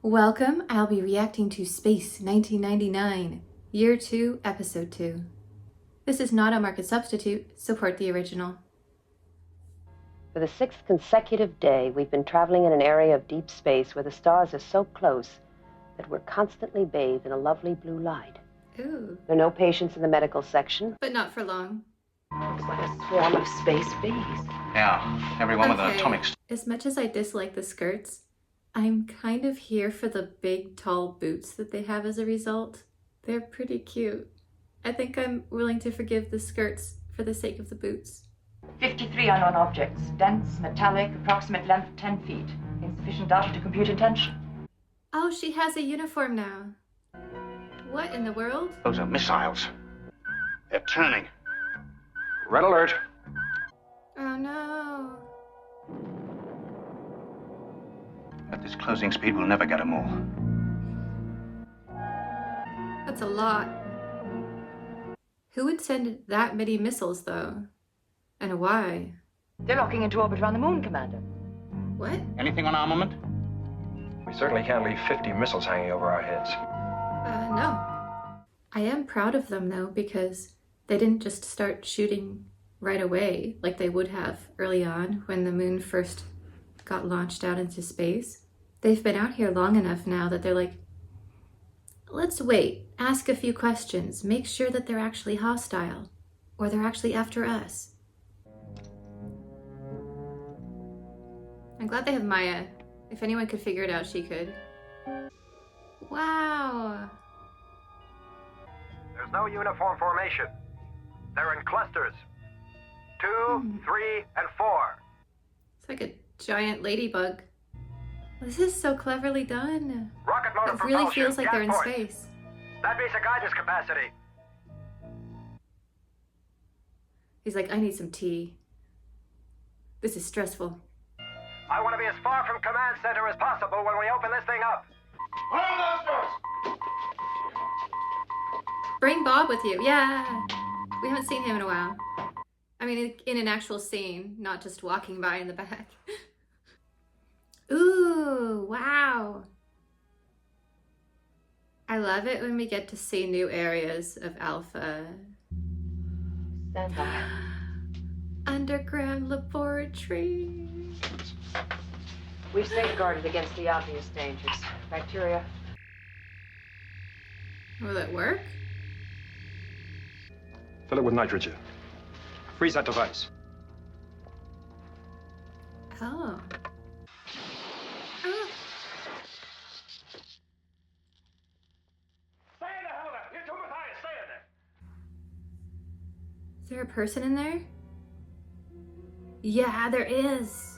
Welcome, I'll be reacting to Space 1999, Year 2, Episode 2. This is not a market substitute, support the original. For the sixth consecutive day, we've been traveling in an area of deep space where the stars are so close that we're constantly bathed in a lovely blue light. Ooh. There are no patients in the medical section. But not for long. Looks like a swarm of space bees. Yeah, everyone with an atomic... As much as I dislike the skirts, I'm kind of here for the big, tall boots that they have as a result. They're pretty cute. I think I'm willing to forgive the skirts for the sake of the boots. 53 unknown objects. Dense, metallic, approximate length 10 feet. Insufficient data to compute intention. Oh, she has a uniform now. What in the world? Those are missiles. They're turning. Red alert. Oh no. At this closing speed, we'll never get them all. That's a lot. Who would send that many missiles, though? And why? They're locking into orbit around the moon, Commander. What? Anything on armament? We certainly can't leave 50 missiles hanging over our heads. No. I am proud of them, though, because they didn't just start shooting right away like they would have early on when the moon first got launched out into space. They've been out here long enough now that they're like, let's wait, ask a few questions, make sure that they're actually hostile, or they're actually after us. I'm glad they have Maya. If anyone could figure it out, she could. Wow. There's no uniform formation. They're in clusters. 2, 3, and 4. It's like a giant ladybug. This is so cleverly done. Rocket motor It really propulsion, feels like gas they're in ports. space. That means a guidance capacity. He's like, I need some tea. This is stressful. I want to be as far from command center as possible when we open this thing up. Bring Bob with you. Yeah. We haven't seen him in a while. I mean, in an actual scene, not just walking by in the back. Ooh, wow. I love it when we get to see new areas of Alpha. Stand by. Underground laboratory. We've safeguarded against the obvious dangers. Bacteria. Will it work? Fill it with nitrogen. Freeze that device. Oh. Stay in the hell there. You're too high. Stay in there. Is there a person in there? Yeah, there is.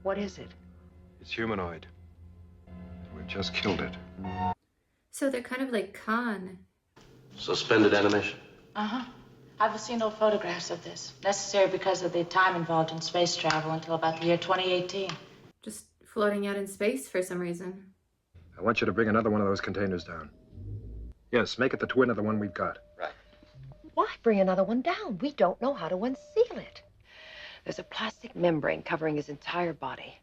What is it? It's humanoid. We've just killed it. So they're kind of like Khan. Suspended animation. Uh-huh. I've seen no photographs of this. Necessary because of the time involved in space travel until about the year 2018. Just floating out in space for some reason. I want you to bring another one of those containers down. Yes, make it the twin of the one we've got. Right. Why bring another one down? We don't know how to unseal it. There's a plastic membrane covering his entire body.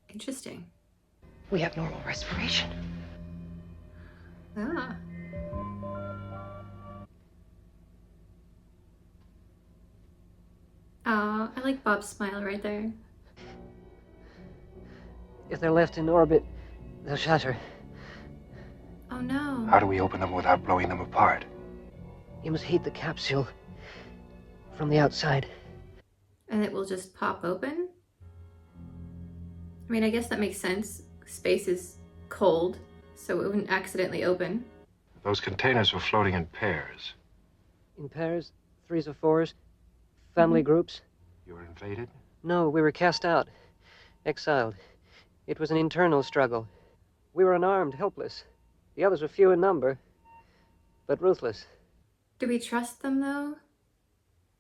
Interesting. We have normal respiration. Ah. Oh, I like Bob's smile right there. If they're left in orbit, they'll shatter. Oh no. How do we open them without blowing them apart? You must heat the capsule from the outside. And it will just pop open? I mean, I guess that makes sense. Space is cold, so it wouldn't accidentally open. Those containers were floating in pairs. In pairs, threes or fours, family groups. You were invaded? No, we were cast out, exiled. It was an internal struggle. We were unarmed, helpless. The others were few in number, but ruthless. Do we trust them, though?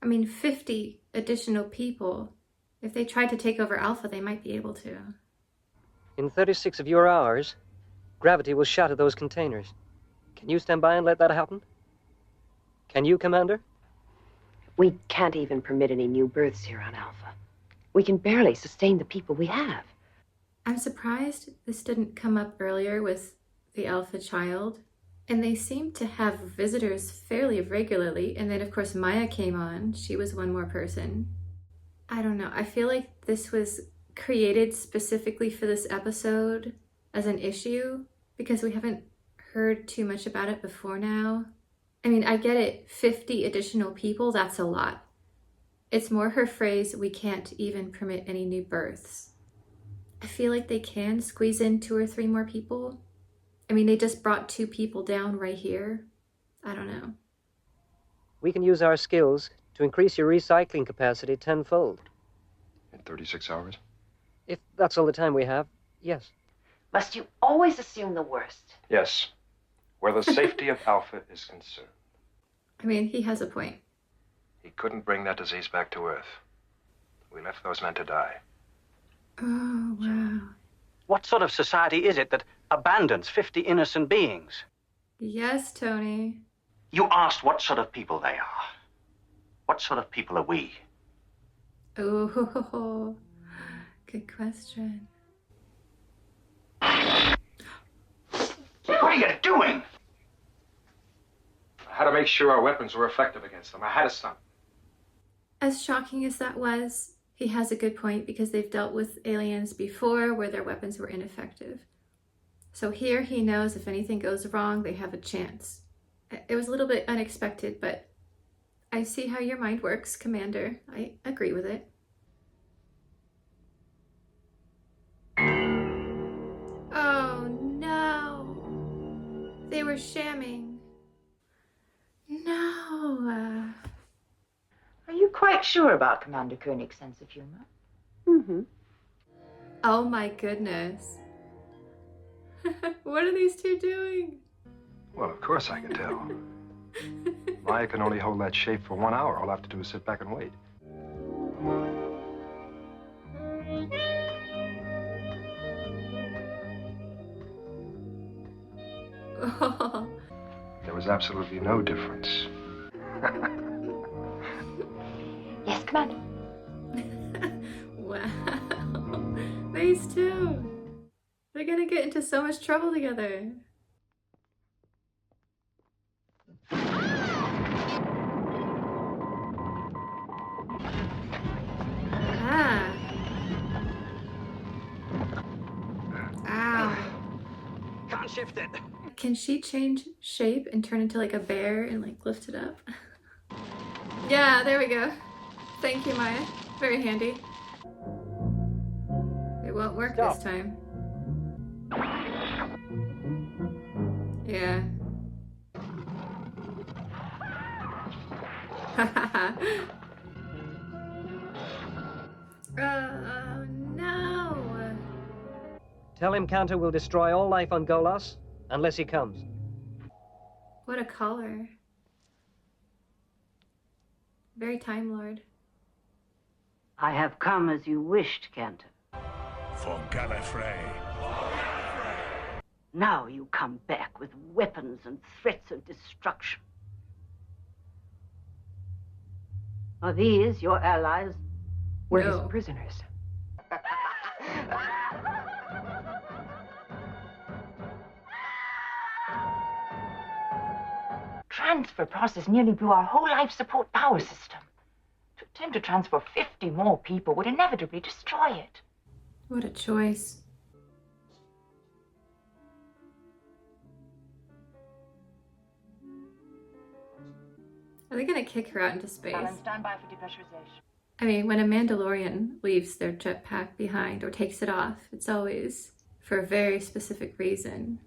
I mean, 50 additional people. If they tried to take over Alpha, they might be able to. In 36 of your hours, gravity will shatter those containers. Can you stand by and let that happen? Can you, Commander? We can't even permit any new births here on Alpha. We can barely sustain the people we have. I'm surprised this didn't come up earlier with the alpha child. And they seem to have visitors fairly regularly. And then, of course, Maya came on. She was one more person. I don't know. I feel like this was created specifically for this episode as an issue because we haven't heard too much about it before now. I mean, I get it. 50 additional people, that's a lot. It's more her phrase, we can't even permit any new births. I feel like they can squeeze in 2 or 3 more people. I mean, they just brought 2 people down right here. I don't know. We can use our skills to increase your recycling capacity tenfold. In 36 hours? If that's all the time we have, yes. Must you always assume the worst? Yes. Where the safety of Alpha is concerned. I mean, he has a point. He couldn't bring that disease back to Earth. We left those men to die. Oh, wow. What sort of society is it that abandons 50 innocent beings? Yes, Tony. You asked what sort of people they are. What sort of people are we? Oh, good question. What are you doing? I had to make sure our weapons were effective against them. I had to stop. As shocking as that was, he has a good point because they've dealt with aliens before where their weapons were ineffective. So here he knows if anything goes wrong, they have a chance. It was a little bit unexpected, but I see how your mind works, Commander. I agree with it. Oh no! They were shamming. No! Are you quite sure about Commander Koenig's sense of humor? Mm-hmm. Oh my goodness. What are these 2 doing? Well, of course I can tell. Maya can only hold that shape for 1 hour. All I have to do is sit back and wait. Oh. There was absolutely no difference. Yes, Commander. Wow. These 2. They're gonna get into so much trouble together. Ah. Ow. Can't shift it. Can she change shape and turn into like a bear and like lift it up? Yeah, there we go. Thank you, Maya. Very handy. It won't work this time. Yeah. Oh no! Tell him Cantor will destroy all life on Golos unless he comes. What a collar. Very Time Lord. I have come as you wished, Cantor. For Gallifrey. Now you come back with weapons and threats of destruction. Are these your allies? We're No. his prisoners. Transfer process nearly blew our whole life support power system. To attempt to transfer 50 more people would inevitably destroy it. What a choice. Are they gonna kick her out into space? Alan, stand by for depressurization. I mean, when a Mandalorian leaves their jetpack behind or takes it off, it's always for a very specific reason,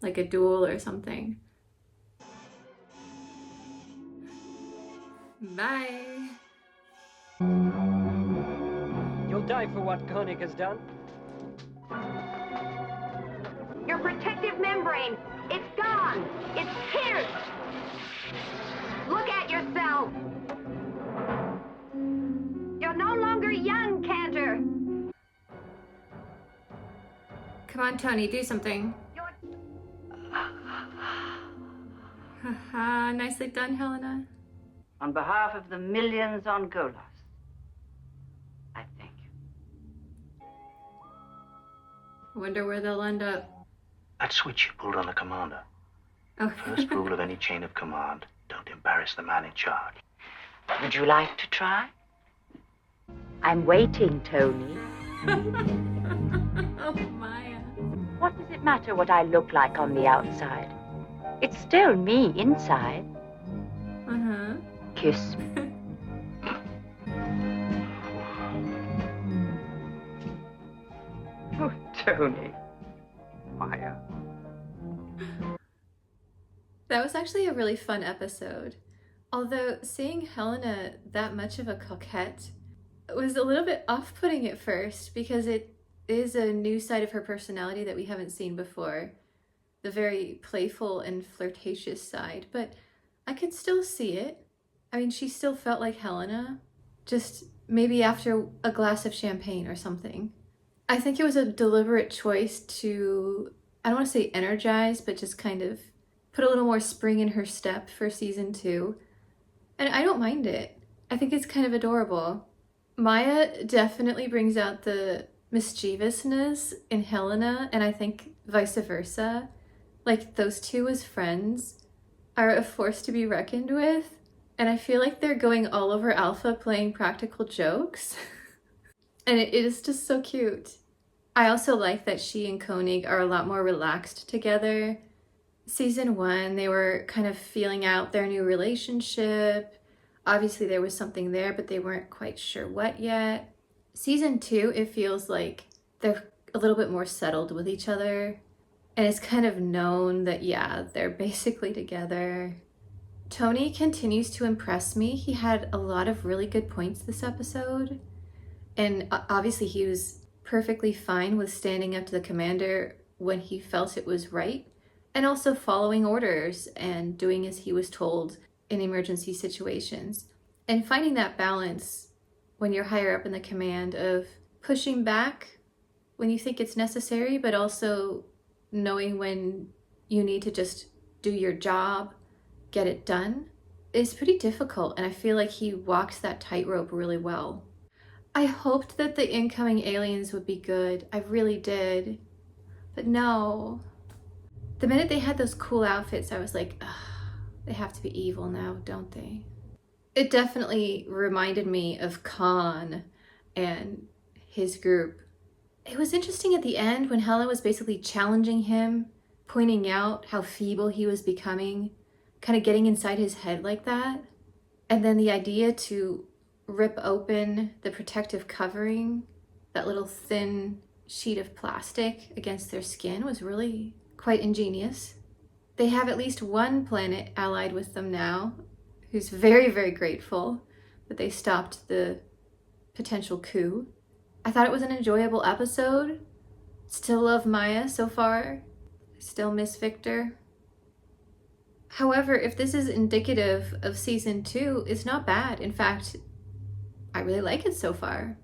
like a duel or something. Bye. You'll die for what Koenig has done. Your protective membrane, it's gone. It's pierced. Look at yourself. You're no longer young, Cantor. Come on, Tony, do something. Haha, nicely done, Helena. On behalf of the millions on Golos, I thank you. wonder where they'll end up. That switch you pulled on the commander. Oh. First rule of any chain of command, don't embarrass the man in charge. Would you like to try? I'm waiting, Tony. Oh, Maya. What does it matter what I look like on the outside? It's still me inside. Uh-huh. Kiss me. Oh, Tony. Maya. That was actually a really fun episode. Although seeing Helena that much of a coquette was a little bit off-putting at first because it is a new side of her personality that we haven't seen before. The very playful and flirtatious side, but I could still see it. I mean, she still felt like Helena, just maybe after a glass of champagne or something. I think it was a deliberate choice to, I don't want to say energize, but just kind of put a little more spring in her step for season 2. And I don't mind it. I think it's kind of adorable. Maya definitely brings out the mischievousness in Helena, and I think vice versa. Like, those two as friends are a force to be reckoned with. And I feel like they're going all over Alpha playing practical jokes. And it is just so cute. I also like that she and Koenig are a lot more relaxed together. Season 1, they were kind of feeling out their new relationship. Obviously there was something there, but they weren't quite sure what yet. Season 2, it feels like they're a little bit more settled with each other. And it's kind of known that, yeah, they're basically together. Tony continues to impress me. He had a lot of really good points this episode. And obviously he was perfectly fine with standing up to the commander when he felt it was right. And also following orders and doing as he was told in emergency situations. And finding that balance when you're higher up in the command of pushing back when you think it's necessary, but also knowing when you need to just do your job, get it done, is pretty difficult. And I feel like he walked that tightrope really well. I hoped that the incoming aliens would be good. I really did. But no. The minute they had those cool outfits, I was like, ugh, they have to be evil now, don't they? It definitely reminded me of Khan and his group. It was interesting at the end when Helen was basically challenging him, pointing out how feeble he was becoming, kind of getting inside his head like that. And then the idea to rip open the protective covering, that little thin sheet of plastic against their skin, was really quite ingenious. They have at least one planet allied with them now, who's very, very grateful that they stopped the potential coup. I thought it was an enjoyable episode. Still love Maya so far. Still miss Victor. However, if this is indicative of season 2, it's not bad. In fact, I really like it so far.